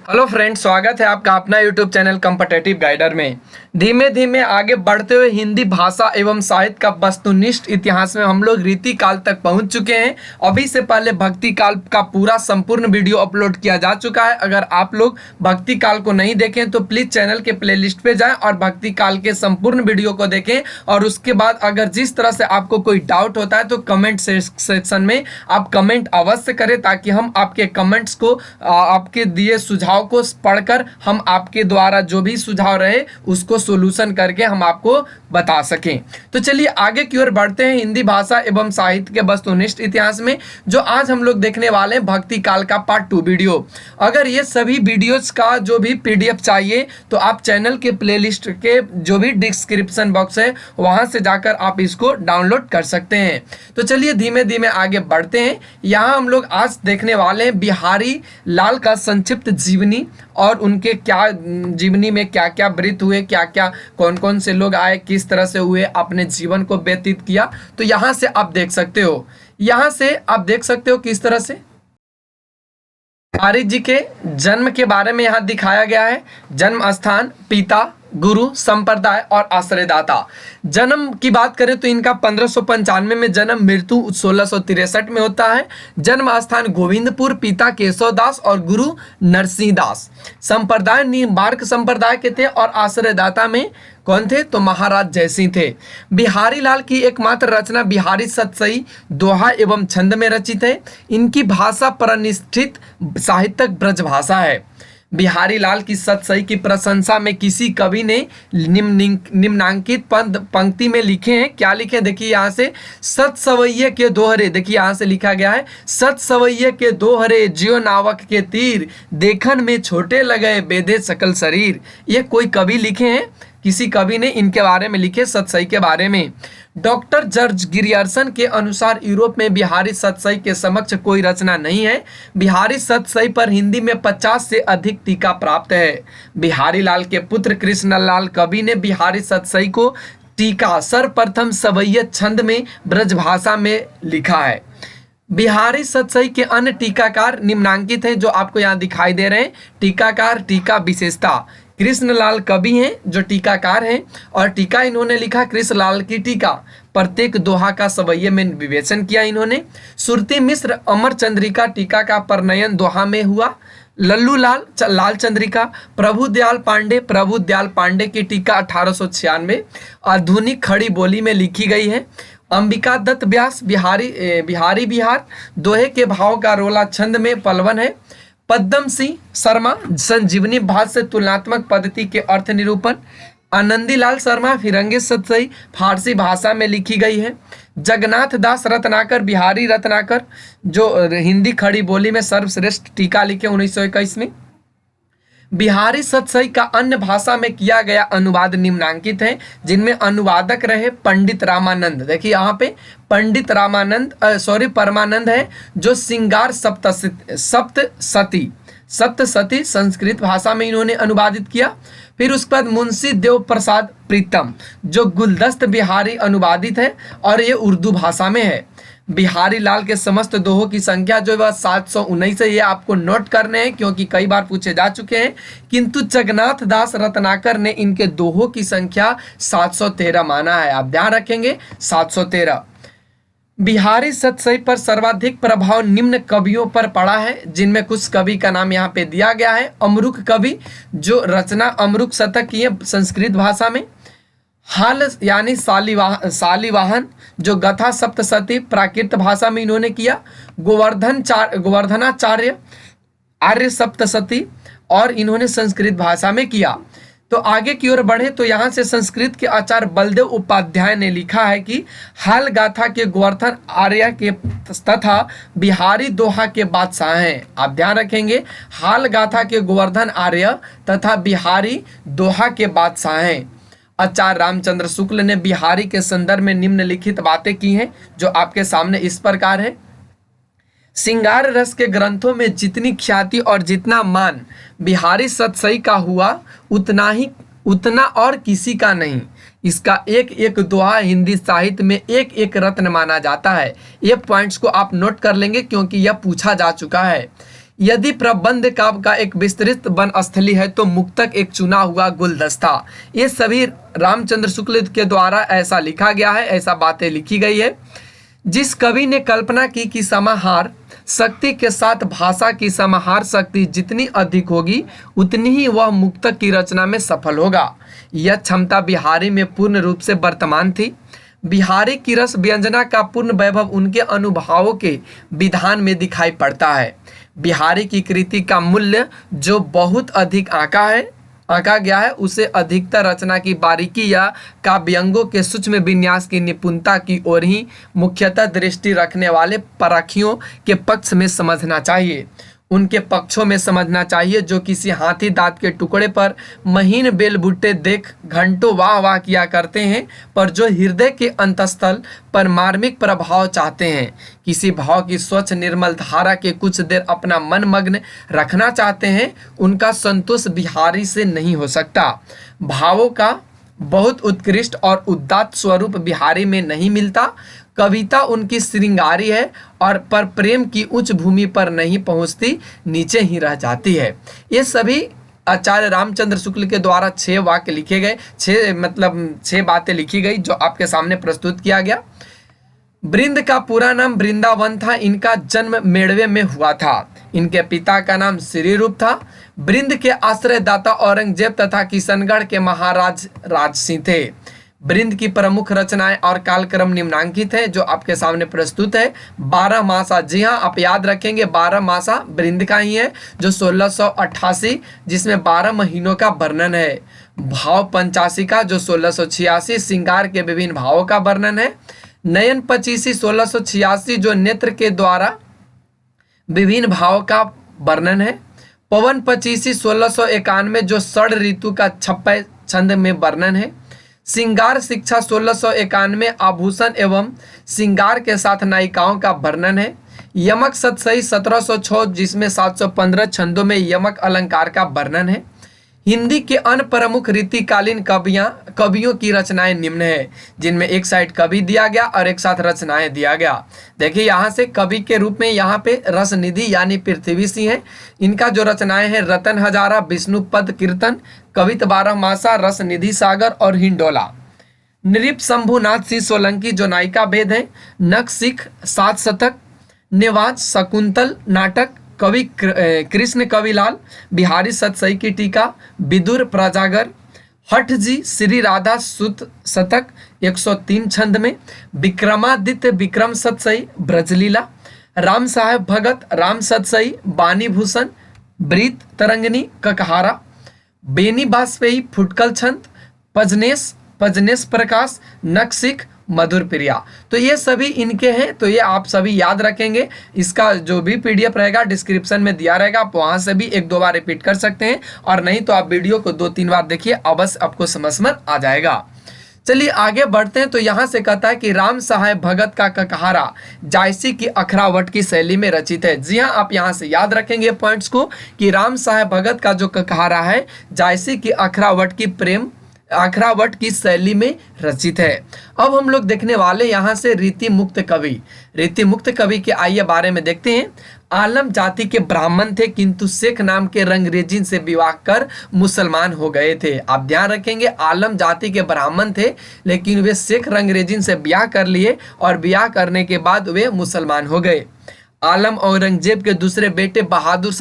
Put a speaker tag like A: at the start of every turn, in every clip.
A: Hello friends, स्वागत है आपका अपना यूट्यूब चैनल कॉम्पिटिटिव गाइडर में। धीमे धीमे आगे बढ़ते हुए हिंदी भाषा एवं साहित्य का वस्तुनिष्ठ इतिहास में हम लोग रीति काल तक पहुंच चुके हैं। अभी से पहले भक्ति काल का पूरा संपूर्ण वीडियो अपलोड किया जा चुका है। अगर आप लोग भक्ति काल को नहीं देखें तो प्लीज़ चैनल के प्लेलिस्ट पे जाएं और भक्ति काल के संपूर्ण वीडियो को देखें। और उसके बाद अगर जिस तरह से आपको कोई डाउट होता है तो कमेंट सेक्शन में आप कमेंट अवश्य करें, ताकि हम आपके कमेंट्स को आपके दिए सुझाव को पढ़कर हम आपके द्वारा जो भी सुझाव रहे उसको सोल्यूशन करके हम आपको बता सकें। तो चलिए आगे की ओर बढ़ते हैं हिंदी भाषा एवं साहित्य के वस्तुनिष्ठ इतिहास में, जो आज हम लोग देखने वाले हैं भक्ति काल का पार्ट 2 वीडियो। अगर ये सभी वीडियोस का जो भी पीडीएफ चाहिए तो आप चैनल के प्लेलिस्ट के जो भी डिस्क्रिप्शन बॉक्स है वहां से जाकर आप इसको डाउनलोड कर सकते हैं। तो चलिए धीमे धीमे आगे बढ़ते हैं। यहाँ हम लोग आज देखने वाले हैं बिहारी लाल का संक्षिप्त जीवनी और उनके क्या जीवनी में क्या क्या वृत्त हुए, क्या क्या कौन कौन से लोग आए, किस तरह से हुए, अपने जीवन को व्यतीत किया। तो यहाँ से आप देख सकते हो, यहाँ से आप देख सकते हो किस तरह से बिहारी जी के जन्म के बारे में यहाँ दिखाया गया है। जन्म स्थान, पिता, गुरु, संप्रदाय और आश्रयदाता। जन्म की बात करें तो इनका 1595 में जन्म, मृत्यु 1663 में होता है। जन्म स्थान गोविंदपुर, पिता केशव दास और गुरु नरसिंह दास। संप्रदाय निम्बार्क संप्रदाय के थे और आश्रयदाता में कौन थे तो महाराज जयसिंह थे। बिहारी लाल की एकमात्र रचना बिहारी सतसई दोहा एवं छंद में रचित है। इनकी भाषा प्रतिष्ठित साहित्यिक ब्रज भाषा है। बिहारी लाल की सतसई की प्रशंसा में किसी कवि ने निम्नांकित पद पंक्ति में लिखे हैं। क्या लिखे देखिए यहाँ से, सत सवैये के दोहरे, देखिए यहाँ से लिखा गया है, सत सवैये के दोहरे जियो नावक के तीर, देखन में छोटे लगे बेदे सकल शरीर। ये कोई कवि लिखे हैं, किसी कवि ने इनके बारे में लिखे, सतसई के बारे में। डॉक्टर जॉर्ज गिरियर्सन के अनुसार यूरोप में बिहारी सतसई के समक्ष कोई रचना नहीं है। बिहारी सतसई पर हिंदी में 50 से अधिक टीका प्राप्त है। बिहारी लाल के पुत्र कृष्णलाल कवि ने बिहारी सतसई को टीका सर्वप्रथम सवैयत छंद में ब्रजभाषा में लिखा है। बिहारी सतसई के अन्य टीकाकार निम्नांकित हैं जो आपको यहाँ दिखाई दे रहे हैं। टीकाकार, टीका विशेषता, कृष्णलाल कवि हैं जो टीकाकार हैं और टीका इन्होंने लिखा कृष्णलाल की टीका। प्रत्येक दोहा का सवैये में विवेचन किया इन्होंने। सुरती मिश्र अमर चंद्रिका टीका का प्रणयन दोहा में हुआ। लल्लू लाल चंद्रिका, प्रभु दयाल पांडे की टीका 1896 आधुनिक खड़ी बोली में लिखी गई है। अंबिका दत्त व्यास बिहारी बिहार दोहे के भाव का रोला छंद में पलवन है। पद्म सिंह शर्मा संजीवनी भाष्य तुलनात्मक पद्धति के अर्थ निरूपण। आनंदी लाल शर्मा फिरंगी सतसई फारसी भाषा में लिखी गई है। जगन्नाथ दास रत्नाकर बिहारी रत्नाकर जो हिंदी खड़ी बोली में सर्वश्रेष्ठ टीका लिखे 1921 में। बिहारी सतसई का अन्य भाषा में किया गया अनुवाद निम्नांकित है, जिनमें अनुवादक रहे पंडित रामानंद। देखिए यहाँ पे पंडित परमानंद है जो सिंगार सप्तसती संस्कृत भाषा में इन्होंने अनुवादित किया। फिर उसके बाद मुंशी देव प्रसाद प्रीतम जो गुलदस्त बिहारी अनुवादित है और ये उर्दू भाषा में है। बिहारी लाल के समस्त दोहों की संख्या जो वह 719 है, ये आपको नोट करने हैं क्योंकि कई बार पूछे जा चुके हैं। किंतु जगन्नाथ दास रत्नाकर ने इनके दोहों की संख्या 713 माना है। आप ध्यान रखेंगे 713। बिहारी सतसई पर सर्वाधिक प्रभाव निम्न कवियों पर पड़ा है, जिनमें कुछ कवि का नाम यहाँ पे दिया गया है। अमरुक कवि जो रचना अमरुक शतक की है संस्कृत भाषा में। हाल यानी शालिवाहन जो गथा सप्तशती प्राकृत भाषा में इन्होंने किया। गोवर्धनाचार्य आर्य सप्तशती और इन्होंने संस्कृत भाषा में किया। तो आगे की ओर बढ़े तो यहाँ से संस्कृत के आचार्य बलदेव उपाध्याय ने लिखा है कि हाल गाथा के गोवर्धन आर्य के तथा बिहारी दोहा के बादशाह हैं। आप ध्यान रखेंगे, हाल गाथा के गोवर्धन आर्य तथा बिहारी दोहा के बादशाह हैं। आचार्य रामचंद्र शुक्ल ने बिहारी के संदर्भ में निम्नलिखित बातें की हैं जो आपके सामने इस प्रकार है। सिंगार रस के ग्रंथों में जितनी ख्याति और जितना मान बिहारी सतसई का हुआ उतना और किसी का नहीं। इसका एक एक दोहा हिंदी साहित्य में एक एक रत्न माना जाता है। ये पॉइंट्स को आप नोट कर लेंगे क्योंकि यह पूछा जा चुका है। यदि प्रबंध काव्य का एक विस्तृत वनस्थली है तो मुक्तक एक चुना हुआ गुलदस्ता। ये सभी रामचंद्र शुक्ल के द्वारा ऐसा लिखा गया है, ऐसा बातें लिखी गई है। जिस कवि ने कल्पना की कि समाहार शक्ति के साथ भाषा की समाहार शक्ति जितनी अधिक होगी उतनी ही वह मुक्तक की रचना में सफल होगा, यह क्षमता बिहारी में पूर्ण रूप से वर्तमान थी। बिहारी की रस व्यंजना का पूर्ण वैभव उनके अनुभवों के विधान में दिखाई पड़ता है। बिहारी की कृति का मूल्य जो बहुत अधिक आंका गया है, उसे अधिकतर रचना की बारीकी या काव्यांगों के सूक्ष्म विन्यास की निपुणता की ओर ही मुख्यतः दृष्टि रखने वाले परखियों के पक्ष में समझना चाहिए, उनके पक्षों में समझना चाहिए जो किसी हाथी दांत के टुकड़े पर महीन बेलबूटे देख घंटों वाह वाह किया करते हैं, पर जो हृदय के अंतस्थल पर मार्मिक प्रभाव चाहते हैं, किसी भाव की स्वच्छ निर्मल धारा के कुछ देर अपना मन मग्न रखना चाहते हैं, उनका संतोष बिहारी से नहीं हो सकता। भावों का बहुत उत्कृष्ट और उदात्त स्वरूप बिहारी में नहीं मिलता। कविता उनकी श्रृंगारी है और पर प्रेम की उच्च भूमि पर नहीं पहुंचती, नीचे ही रह जाती है। ये सभी आचार्य रामचंद्र शुक्ल के द्वारा 6 वाक्य लिखे गए, 6 बातें लिखी गई जो आपके सामने प्रस्तुत किया गया। बृंद का पूरा नाम वृंदावन था। इनका जन्म मेड़वे में हुआ था। इनके पिता का नाम श्री रूप था। बृंद के आश्रयदाता औरंगजेब तथा किशनगढ़ के महाराज राजसिंह थे। बृंद की प्रमुख रचनाएं और कालक्रम निम्नांकित है जो आपके सामने प्रस्तुत है। 12 मासा, जी हाँ आप याद रखेंगे 12 मासा बृंद का ही है जो 1688 जिसमें 12 महीनों का वर्णन है। भाव पंचासी जो 1686 श्रृंगार के विभिन्न भावों का वर्णन है। नयन 25 1686 जो नेत्र के द्वारा विभिन्न भावों का वर्णन है। पवन 25 1691 जो षड ऋतु का 56 छंद में वर्णन है। श्रृंगार शिक्षा 1691 आभूषण एवं श्रृंगार के साथ नायिकाओं का वर्णन है। यमक सतसई 1706 जिसमें 715 छंदों में यमक अलंकार का वर्णन है। हिंदी के अन्य प्रमुख रीतिकालीन कवियों की रचनाएं निम्न है, जिनमें एक साइड कवि दिया गया और एक साथ रचनाएं दिया गया। देखिए यहाँ से कवि के रूप में यहाँ पे रसनिधि यानी पृथ्वी सिंह है। इनका जो रचनाएं हैं रतन हजारा, विष्णुपद कीर्तन, कवित 12 मासा, रसनिधि सागर और हिंडोला। नृप शंभुनाथ सिंह सोलंकी जो नायिका भेद है। नक सिख 7 शतक, नेवाज शकुंतल नाटक, कवि कृष्ण कविलाल, बिहारी सतसई की टीका, विदुर प्रजागर, हठ जी श्री राधा सुत शतक 103 छंद में, विक्रमादित्य विक्रम सतसई ब्रजलीला, राम साहेब भगत राम सतसई बानी भूषण, ब्रीत तरंगनी ककहारा, बेनी बाजपेयी फुटकल छंद, पजनेश प्रकाश नक्सिक मधुर प्रिया। तो ये सभी इनके हैं, तो ये आप सभी याद रखेंगे। इसका जो भी पीडीएफ रहेगा डिस्क्रिप्शन में दिया रहेगा, आप वहां से भी 1-2 बार रिपीट कर सकते हैं, और नहीं तो आप वीडियो को 2-3 बार देखिए, अवश्य आपको समझ में आ जाएगा। चलिए आगे बढ़ते हैं। तो यहाँ से कहता है कि राम साहेब भगत का ककहारा जायसी की अखरावट की शैली में रचित है। जी हाँ, आप यहाँ से याद रखेंगे पॉइंट्स को कि राम साहेब भगत का जो ककहारा है जायसी की अखरावट की शैली में रचित है। अब हम लोग देखने वाले यहाँ से रीति मुक्त कवि के आइए बारे में देखते हैं। आलम जाति के ब्राह्मण थे किंतु शेख नाम के रंगरेजिन से विवाह कर मुसलमान हो गए थे। आप ध्यान रखेंगे आलम जाति के ब्राह्मण थे लेकिन वे शेख रंगरेजिन से ब्याह कर लिए और ब्याह करने के बाद वे मुसलमान हो गए। आलम औरंगजेब के दूसरे बेटे बहादुर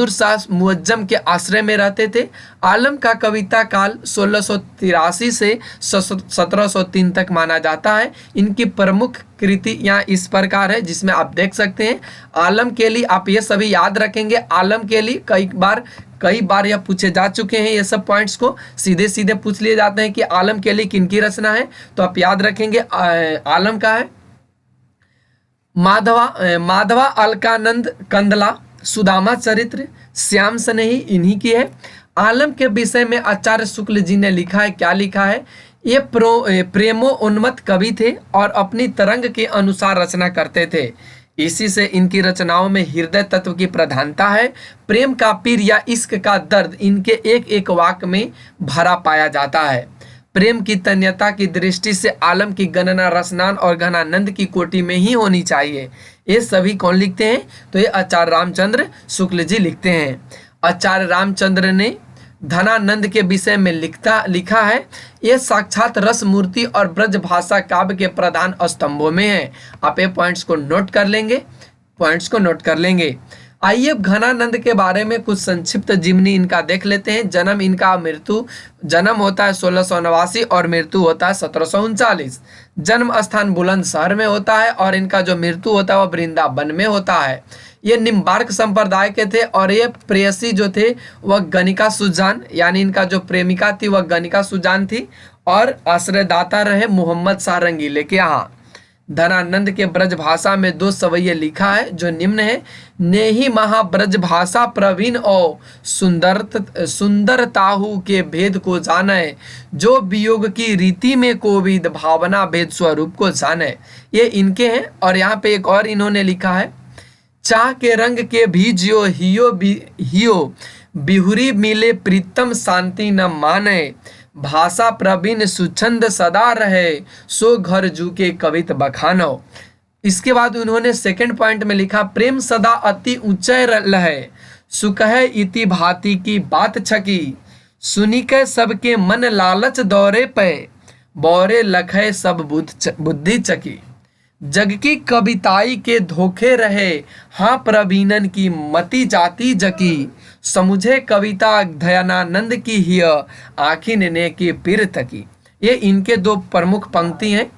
A: शाह मुअज्जम के आश्रय में रहते थे। आलम का कविता काल 1683 से 1703 तक माना जाता है। इनकी प्रमुख कृति यहाँ इस प्रकार है जिसमें आप देख सकते हैं। आलम के लिए आप ये सभी याद रखेंगे। आलम के लिए कई बार यह पूछे जा चुके हैं। ये सब पॉइंट्स को सीधे पूछ लिए जाते हैं कि आलम के लिए किनकी रचना है, तो आप याद रखेंगे आलम का है माधवा अलकानंद कंदला, सुदामा चरित्र, श्याम स्नेही इन्हीं की है। आलम के विषय में आचार्य शुक्ल जी ने लिखा है, क्या लिखा है, ये प्रेमोन्मत्त कवि थे और अपनी तरंग के अनुसार रचना करते थे। इसी से इनकी रचनाओं में हृदय तत्व की प्रधानता है। प्रेम का पीर या इश्क का दर्द इनके एक एक वाक्य में भरा पाया जाता है। प्रेम की तन्यता की दृष्टि से आलम की गणना रसनान और घनानंद की कोटि में ही होनी चाहिए। ये सभी कौन लिखते हैं? तो ये आचार्य रामचंद्र शुक्ल जी लिखते हैं। आचार्य रामचंद्र ने धनानंद के विषय में लिखा है, ये साक्षात रस मूर्ति और ब्रज भाषा काव्य के प्रधान स्तंभों में है। आप ये पॉइंट्स को नोट कर लेंगे। आइए अब घनानंद के बारे में कुछ संक्षिप्त जीवनी इनका देख लेते हैं। जन्म होता है 1689 और मृत्यु होता है 1739। जन्म स्थान बुलंदशहर में होता है और इनका जो मृत्यु होता है वह वृंदावन में होता है। ये निम्बार्क संप्रदाय के थे और ये प्रेयसी जो थे वह गणिका सुजान, यानी इनका जो प्रेमिका थी वह गणिका सुजान थी और आश्रयदाता रहे मोहम्मद शाह रंगीले के यहाँ। धनानंद के ब्रज भाषा में 2 सवैये लिखा है जो निम्न है। नेहि महा ब्रज भाषा प्रवीण और सुंदरताहु के भेद को जाने, जो वियोग की रीति में कोविद भावना भेद स्वरूप को जाने। ये इनके हैं। और यहाँ पे एक और इन्होंने लिखा है, चाह के रंग के भी जियो हियो बिहुरी मिले प्रीतम शांति न माने, भाषा प्रवीण सुछंद सदा रहे, सो घर जू के कवित बखानो। इसके बाद उन्होंने सेकंड पॉइंट में लिखा, प्रेम सदा अति ऊंचे लहे, सुख है इति भांति की बात छकी, सुनी के सबके मन लालच दौरे पे, बौरे लखे सब बुद्धि चकी। जग की कविताई के धोखे रहे, हाँ प्रवीणन की मति जाति जकी, समुझे कविता दयानंद की हिय, आखिन ने की पीर तकी। ये इनके 2 प्रमुख पंक्ति हैं।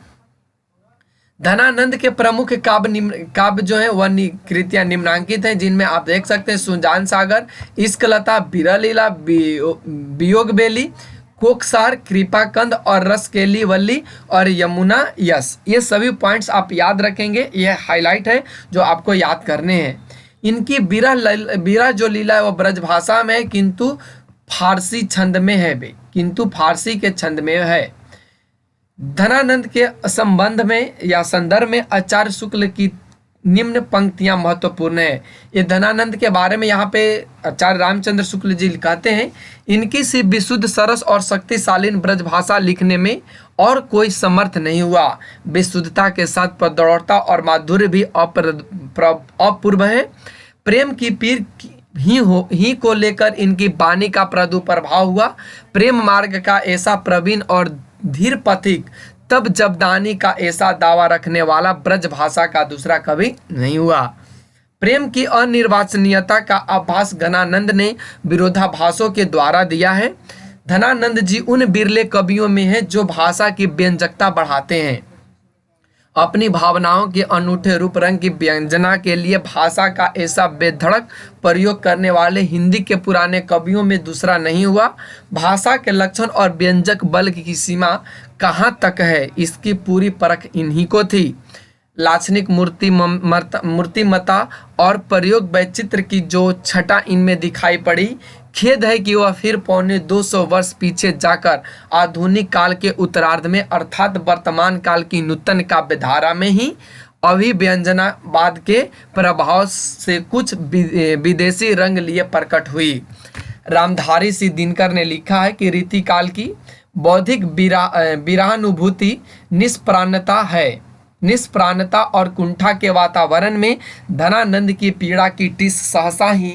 A: धनानंद के प्रमुख काव्य जो है वह कृतियां निम्नांकित हैं, जिनमें आप देख सकते हैं सुजान सागर, इश्कलता, बिरलीला, वियोग बेली, कोकसार, कृपाकंद और रसकेली वल्ली और यमुना यश। ये सभी पॉइंट्स आप याद रखेंगे, ये हाईलाइट है जो आपको याद करने हैं। इनकी बिरह जो लीला है वो ब्रज भाषा में है, किंतु फारसी छंद में है किंतु फारसी के छंद में है। धनानंद के संबंध में या संदर्भ में आचार्य शुक्ल की निम्न पंक्तियां महत्वपूर्ण है। ये धनानंद के बारे में यहाँ पे आचार्य रामचंद्र शुक्ल जी कहते हैं, इनकी सी विशुद्ध सरस और शक्तिशाली ब्रज भाषा लिखने में और कोई समर्थ नहीं हुआ। विशुद्धता के साथ प्रदौड़ता और माधुर्य भी अपूर्व है। प्रेम की पीर ही को लेकर इनकी वाणी का प्रभाव हुआ। प्रेम मार्ग का ऐसा प्रवीण और धीर पथिक तब जबदानी का ऐसा दावा रखने वाला ब्रज भाषा का दूसरा कवि नहीं हुआ। प्रेम की अनिर्वाचनीयता का आभास घनानंद ने विरोधाभासों के द्वारा दिया है। धनानंद जी उन बिरले कवियों में हैं जो भाषा की व्यंजकता बढ़ाते हैं। अपनी भावनाओं के अनूठे रूप रंग की व्यंजना के लिए भाषा का ऐसा बेधड़क प्रयोग करने वाले हिंदी के पुराने कवियों में दूसरा नहीं हुआ। भाषा के लक्षण और व्यंजक बल की सीमा कहाँ तक है, इसकी पूरी परख इन्हीं को थी। लाक्षणिक मूर्तिमता और प्रयोग वैचित्र की जो छटा इनमें दिखाई पड़ी, खेद है कि वह फिर 250 वर्ष पीछे जाकर आधुनिक काल के उत्तरार्ध में अर्थात वर्तमान काल की नूतन काव्य धारा में ही अभिव्यंजनावाद के प्रभाव से कुछ विदेशी रंग लिए प्रकट हुई। रामधारी सिंह दिनकर ने लिखा है कि रीतिकाल की बौद्धिक विरानुभूति निष्प्राणता और कुंठा के वातावरण में धनानंद की पीड़ा की टिस सहसा ही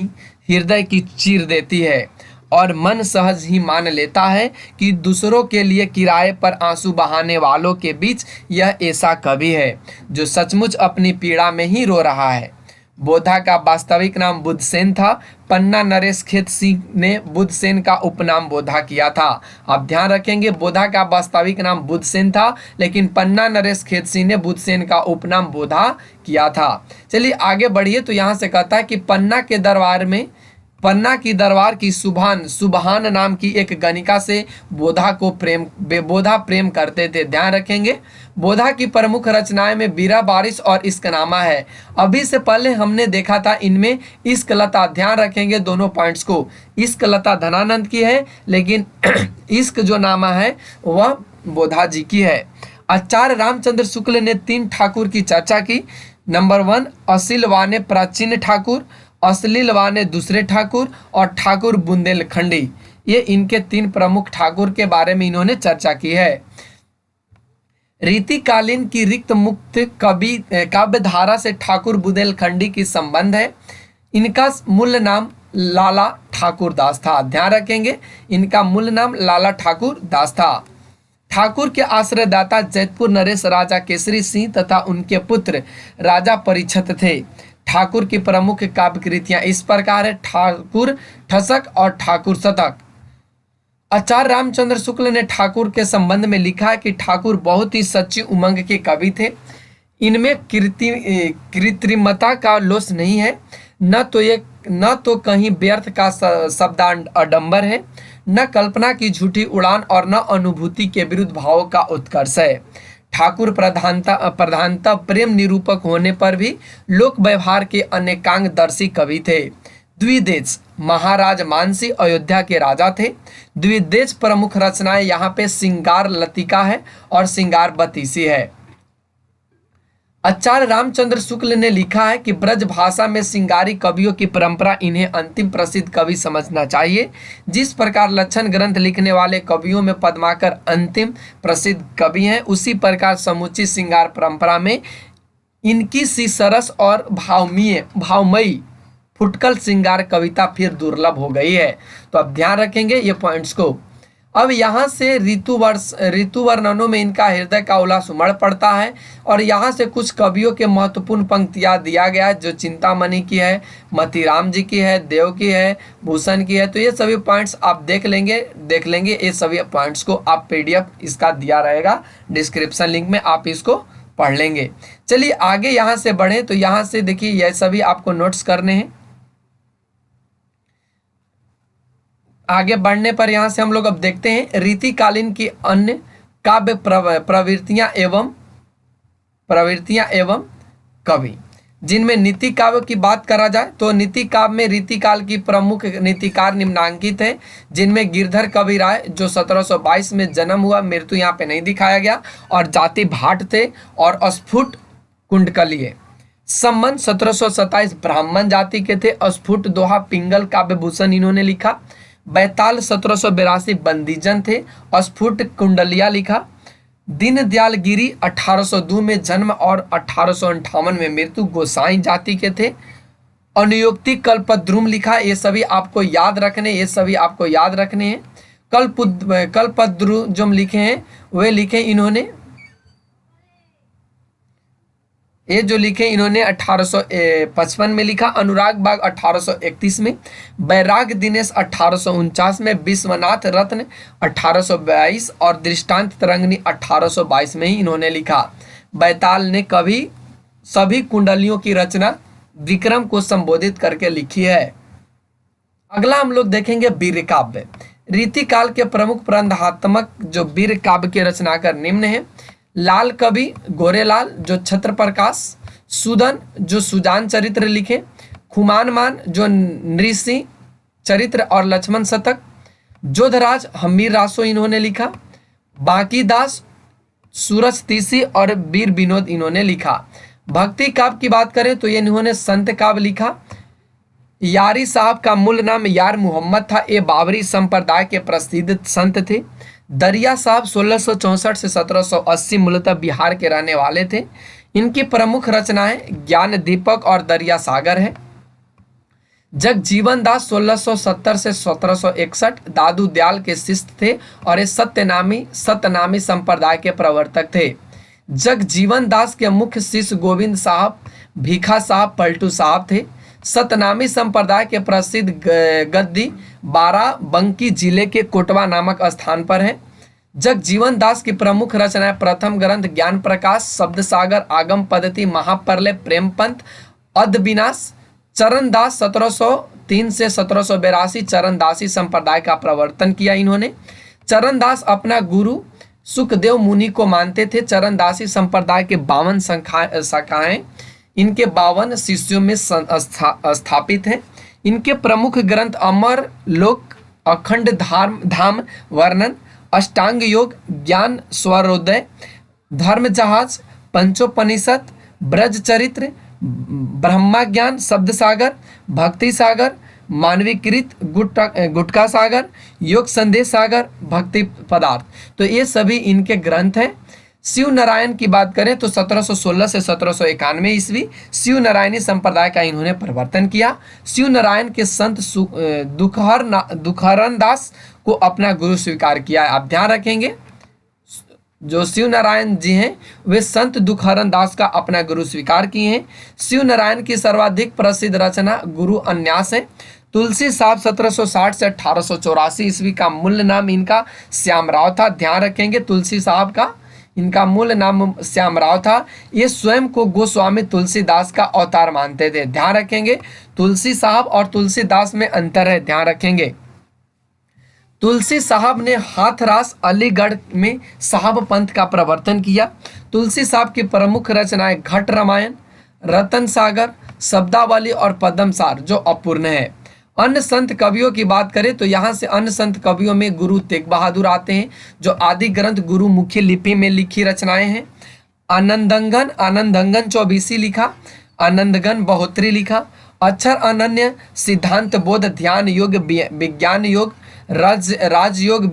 A: हृदय की चीर देती है और मन सहज ही मान लेता है कि दूसरों के लिए किराए पर आंसू बहाने वालों के बीच यह ऐसा कवि है जो सचमुच अपनी पीड़ा में ही रो रहा है। बोधा का वास्तविक नाम बुद्धसेन था। पन्ना नरेश खेत सिंह ने बुद्धसेन का उपनाम बोधा किया था। आप ध्यान रखेंगे, बोधा का वास्तविक नाम बुद्धसेन था, लेकिन पन्ना नरेश खेत सिंह ने बुद्धसेन का उपनाम बोधा किया था। चलिए आगे बढ़िए। तो यहाँ से कहता है कि पन्ना की दरबार की सुबहान नाम की एक गणिका से बोधा प्रेम करते थे। ध्यान रखेंगे, बोधा की प्रमुख रचनाएं में बीरा बारिश और इश्कनामा है। अभी से पहले हमने देखा था इनमें इश्कलता। ध्यान रखेंगे दोनों पॉइंट्स को। इश्कलता धनानंद की है, लेकिन इश्क जो नामा है वह बोधा जी की है। आचार्य रामचंद्र शुक्ल ने 3 ठाकुर की चर्चा की। नंबर 1 असीलवाने प्राचीन ठाकुर, अश्लीलवाने दूसरे ठाकुर और ठाकुर बुंदेलखंडी। ये इनके 3 प्रमुख ठाकुर के बारे में इन्होंने चर्चा की है। रीतिकालीन की रिक्त मुक्त कवि काव्य धारा से ठाकुर बुंदेलखंडी की संबंध है। इनका मूल नाम लाला ठाकुर दास था। ध्यान रखेंगे, इनका मूल नाम लाला ठाकुर दास था। ठाकुर के आश्रयदाता जैतपुर नरेश राजा केसरी सिंह तथा उनके पुत्र राजा परिछत थे। ठाकुर की प्रमुख काव्य कृतियां इस प्रकार है: ठाकुर ठसक और ठाकुर शतक। आचार्य रामचंद्र शुक्ल ने ठाकुर के संबंध में लिखा है कि ठाकुर बहुत ही सच्ची उमंग के कवि थे। इनमें कृत्रिमता का लोस नहीं है, न तो कहीं व्यर्थ का शब्दांड आडंबर है, न कल्पना की झूठी उड़ान और न अनुभूति के विरुद्ध भावों का उत्कर्ष है। ठाकुर प्रधानता प्रेम निरूपक होने पर भी लोक व्यवहार के अनेकांगदर्शी कवि थे। द्विदेश महाराज मानसी अयोध्या के राजा थे। द्विदेश प्रमुख रचनाएं यहाँ पे सिंगार लतिका है और सिंगार बतीसी है। आचार्य रामचंद्र शुक्ल ने लिखा है कि ब्रज भाषा में सिंगारी कवियों की परंपरा इन्हें अंतिम प्रसिद्ध कवि समझना चाहिए। जिस प्रकार लक्षण ग्रंथ लिखने वाले कवियों में पद्माकर अंतिम प्रसिद्ध कवि हैं, उसी प्रकार समूची सिंगार परंपरा में इनकी सी सरस और भावमयी फुटकल सिंगार कविता फिर दुर्लभ हो गई है। तो अब ध्यान रखेंगे ये पॉइंट्स को। अब यहाँ से ऋतु वर्णनों में इनका हृदय का उल्लास उमड़ पड़ता है और यहाँ से कुछ कवियों के महत्वपूर्ण पंक्तियाँ दिया गया है, जो चिंतामणि की है, मतीराम जी की है, देव की है, भूषण की है। तो ये सभी पॉइंट्स आप देख लेंगे। ये सभी पॉइंट्स को आप PDF इसका दिया रहेगा डिस्क्रिप्शन लिंक में, आप इसको पढ़ लेंगे। चलिए आगे यहाँ से बढ़ें। तो यहाँ से देखिए यह सभी आपको नोट्स करने हैं। आगे बढ़ने पर यहाँ से हम लोग अब देखते हैं रीतिकालीन की अन्य काव्य प्रवृत्तियां एवं कवि, जिनमें नीति काव्य की बात करा जाए तो नीति काव्य में रीतिकाल की प्रमुख नीतिकार निम्नांकित है, जिनमें गिरधर कवि राय जो 1722 में जन्म हुआ, मृत्यु यहाँ पे नहीं दिखाया गया, और जाति भाट थे, और स्फुट कुंडकलीय संबंध 1727 ब्राह्मण जाति के थे। स्फुट दोहा पिंगल काव्य भूषण इन्होंने लिखा। बैताल 1782 बंदीजन थे। स्फुट कुंडलिया लिखा। दीनदयाल गिरी 1802 में जन्म और 1858 में मृत्यु, गोसाई जाति के थे। अनुयोक्ति कल्पद्रुम लिखा। ये सभी आपको याद रखने हैं। कल्पद्रुम लिखे हैं वे लिखे इन्होंने, ये जो लिखे इन्होंने 1855 में लिखा। अनुराग बाग 1831 में, बैराग दिनेश 1849 में, विश्वनाथ रत्न 1822 और दृष्टांत तरंगिणी 1822 में ही इन्होंने लिखा। बैताल ने कभी सभी कुंडलियों की रचना विक्रम को संबोधित करके लिखी है। अगला हम लोग देखेंगे वीर काव्य। रीतिकाल के प्रमुख प्रबंधात्मक जो वीर काव्य के रचनाकार निम्न है: लाल कवि गोरेलाल जो छत्र प्रकाश, सुदन जो सुजान चरित्र लिखे, खुमान मान जो नृसिंह चरित्र और लक्ष्मण शतक, जोधराज हमीर रासो इन्होंने लिखा। बांकीदास सूरज तीसी और वीर विनोद इन्होंने लिखा। भक्ति काव्य की बात करें तो ये इन्होंने संत काव्य लिखा। यारी साहब का मूल नाम यार मोहम्मद था। ये बाबरी संप्रदाय के प्रसिद्ध संत थे। दरिया साहब 1664 से 1780 मूलतः बिहार के रहने वाले थे। इनकी प्रमुख रचनाएं ज्ञान दीपक और दरिया सागर है। जगजीवन दास 1670 से 1761 दादू दयाल के शिष्य थे और ये सत्यनामी संप्रदाय के प्रवर्तक थे। जगजीवन दास के मुख्य शिष्य गोविंद साहब, भीखा साहब, पलटू साहब थे। सतनामी संप्रदाय के प्रसिद्ध गद्दी बाराबंकी जिले के कोटवा नामक स्थान पर है। जगजीवन दास की प्रमुख रचनाएं प्रथम ग्रंथ ज्ञान प्रकाश, शब्द सागर, आगम पद्धति, महाप्रलय, प्रेमपंथ, अदविनाश। चरणदास 1703 से 1782 चरणदासी संप्रदाय का प्रवर्तन किया इन्होंने। चरणदास अपना गुरु सुखदेव मुनि को मानते थे। चरणदासी संप्रदाय के 52 शाखाएं इनके 52 शिष्यों में स्थापित हैं। इनके प्रमुख ग्रंथ अमर लोक, अखंड धाम वर्णन, अष्टांग योग, ज्ञान स्वरोदय, धर्म जहाज, पंचोपनिषद, ब्रज चरित्र, ब्रह्मा ज्ञान, शब्द सागर, भक्ति सागर, मानवीकृत, गुटका सागर, योग संदेश सागर, भक्ति पदार्थ। तो ये सभी इनके ग्रंथ हैं। शिव नारायण की बात करें तो 1716 से 1791 ईस्वी शिव नारायणी संप्रदाय का इन्होंने प्रवर्तन किया। शिव नारायण के संत दुखहरन दास को अपना गुरु स्वीकार किया। आप ध्यान रखेंगे, जो शिव नारायण जी हैं वे संत दुखहरन दास का अपना गुरु स्वीकार किए हैं। शिव नारायण की सर्वाधिक प्रसिद्ध रचना गुरु अन्यास है। तुलसी साहब 1760 से 1884 ईस्वी का मूल नाम इनका श्यामराव था। ध्यान रखेंगे, तुलसी साहब का इनका मूल नाम श्यामराव था। ये स्वयं को गोस्वामी तुलसीदास का अवतार मानते थे। ध्यान रखेंगे, तुलसी साहब और तुलसीदास में अंतर है, ध्यान रखेंगे। तुलसी साहब ने हाथरास अलीगढ़ में साहब पंथ का प्रवर्तन किया। तुलसी साहब की प्रमुख रचनाएं घट रामायण, रतन सागर, शब्दावली और पद्मसार जो अपूर्ण है। अन्य संत कवियों की बात करें तो यहाँ से अन्य संत कवियों में गुरु तेग बहादुर आते हैं, जो आदि ग्रंथ गुरुमुखी लिपि में लिखी रचनाएं हैं। आनंदंगन 24 लिखा, आनंदगन 72 लिखा। अक्षर अनन्य, सिद्धांत बोध, ध्यान योग, विज्ञान योग, राजयोग,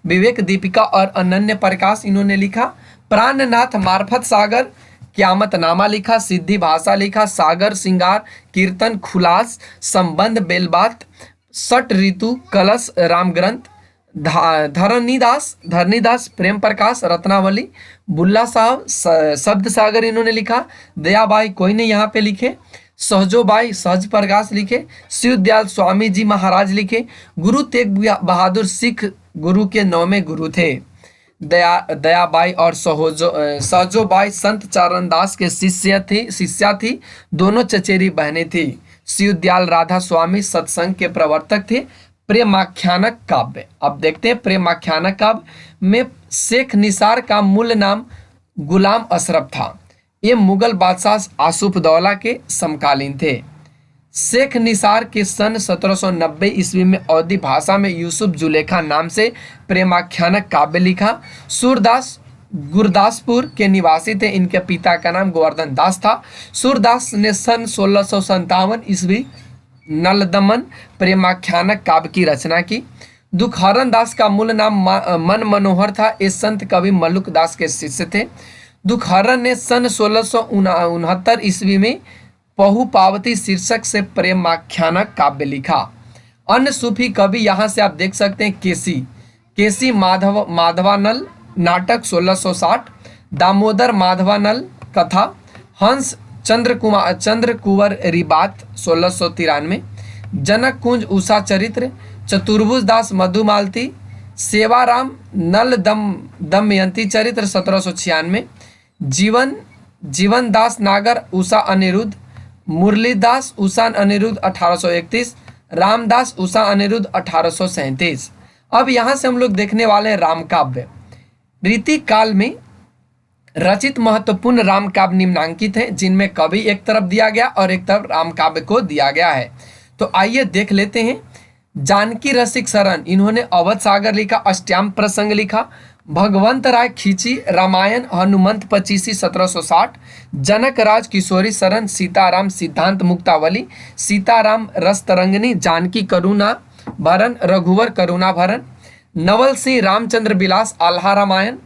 A: विवेक दीपिका और अनन्य प्रकाश इन्होंने लिखा। प्राणनाथ मार्फत सागर, क्यामत नामा लिखा, सिद्धि भाषा लिखा, सागर सिंगार, कीर्तन, खुलास, संबंध, बेलबात, सट ऋतु, कलश, राम ग्रंथ, धरणीदास, प्रेम प्रकाश, रत्नावली, बुल्ला साहब, शब्द सागर इन्होंने लिखा। दयाबाई कोई ने यहाँ पे लिखे। सहजोबाई सहज प्रकाश लिखे। शिवदयाल स्वामी जी महाराज लिखे। गुरु तेग बहादुर सिख गुरु के 9वें गुरु थे। दयाबाई और सहजोबाई संत चरणदास के शिष्या थी। दोनों चचेरी बहनें थी। शिवदयाल राधा स्वामी सत्संग के प्रवर्तक थे। प्रेमाख्यानक काव्य, अब देखते हैं प्रेमाख्यानक काव्य में शेख निसार का मूल नाम गुलाम अशरफ था। ये मुगल बादशाह आसूफदौला के समकालीन थे। शेख निसार के सन 1790 ईस्वी में अवधी भाषा में यूसुफ जुलेखा नाम से प्रेमाख्यानक काव्य लिखा। सूरदास गुरदासपुर के निवासी थे। इनके पिता का नाम गोवर्धन दास था। सूरदास ने सन 1657 ईस्वी नलदमन प्रेमाख्यानक काव्य की रचना की। दुखहरन दास का मूल नाम मन मनोहर था। ये संत कवि मल्लुक दास के शिष्य थे। दुखहरन ने सन 1669 ईस्वी में पहु पावती शीर्षक से प्रेमाख्यानक काव्य लिखा। अन्य सूफी कवि यहाँ से आप देख सकते हैं केसी माधवानल नाटक 1660, दामोदर माधवानल कथा, हंस चंद्र कुंवर रिबात 1693, जनक कुंज उषा चरित्र, चतुर्भुज दास मधुमालती, सेवाराम नल दमयंती चरित्र 1796, जीवन दास नागर उषा अनिरुद्ध, मुरलीदास उषा अनिरुद्ध 1831, रामदास उषा अनिरुद्ध 1837। अब यहाँ से हम लोग देखने वाले हैं राम काव्य। रीति काल में रचित महत्वपूर्ण राम काव्य निम्नांकित हैं, जिनमें कवि एक तरफ दिया गया और एक तरफ राम काव्य को दिया गया है। तो आइए देख लेते हैं। जानकी रसिक शरण इन्होंने अवध सागर लिखा, अष्टयाम प्रसंग लिखा। भगवंत राय खींची रामायण हनुमंत 25 1760, जनक राज किशोरी शरण सीताराम सिद्धांत मुक्तावली, सीताराम रसतरंगिनी, जानकी करुणा भरण, रघुवर करुणा भरण, नवल सिंह रामचंद्र बिलास आल्हा रामायण।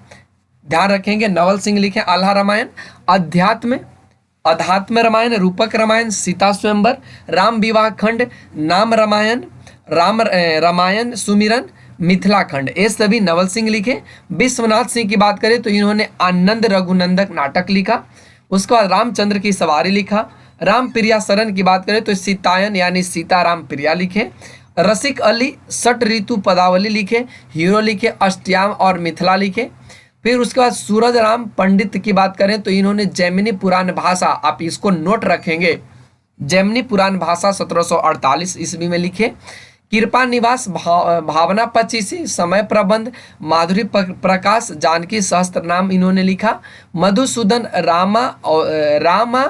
A: ध्यान रखेंगे, नवल सिंह लिखे आल्हा रामायण। अध्यात्म रामायण, रूपक रामायण, सीता स्वयंवर, राम विवाह खंड, नाम रामायण, रामायण सुमिरन, मिथिला खंड, ये सभी नवल सिंह लिखे। विश्वनाथ सिंह की बात करें तो इन्होंने आनंद रघुनंदक नाटक लिखा। उसके बाद रामचंद्र की सवारी लिखा। राम प्रिया शरण की बात करें तो सीतायन यानी सीताराम प्रिया लिखे। रसिक अली सट ऋतु पदावली लिखे, हीरो लिखे, अष्टयाम और मिथिला लिखे। फिर उसके बाद सूरज राम पंडित की बात करें तो इन्होंने जैमिनी पुराण भाषा, आप इसको नोट रखेंगे, जैमिनी पुराण भाषा 1748 ईस्वी में लिखे। कृपा निवास भावना 25, समय प्रबंध, माधुरी प्रकाश, जानकी सहस्त्र नाम इन्होंने लिखा। मधुसूदन रामा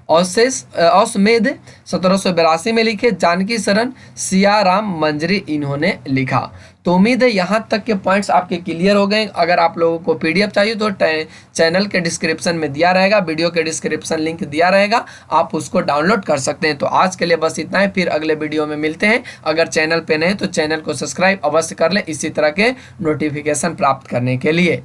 A: औसमेध 1782 में लिखे। जानकी शरण सिया राम मंजरी इन्होंने लिखा। तो उम्मीद है यहाँ तक के पॉइंट्स आपके क्लियर हो गए। अगर आप लोगों को पीडीएफ चाहिए तो चैनल के डिस्क्रिप्शन में दिया रहेगा, वीडियो के डिस्क्रिप्शन लिंक दिया रहेगा, आप उसको डाउनलोड कर सकते हैं। तो आज के लिए बस इतना है, फिर अगले वीडियो में मिलते हैं। अगर चैनल पे नए तो चैनल को सब्सक्राइब अवश्य कर लें इसी तरह के नोटिफिकेशन प्राप्त करने के लिए।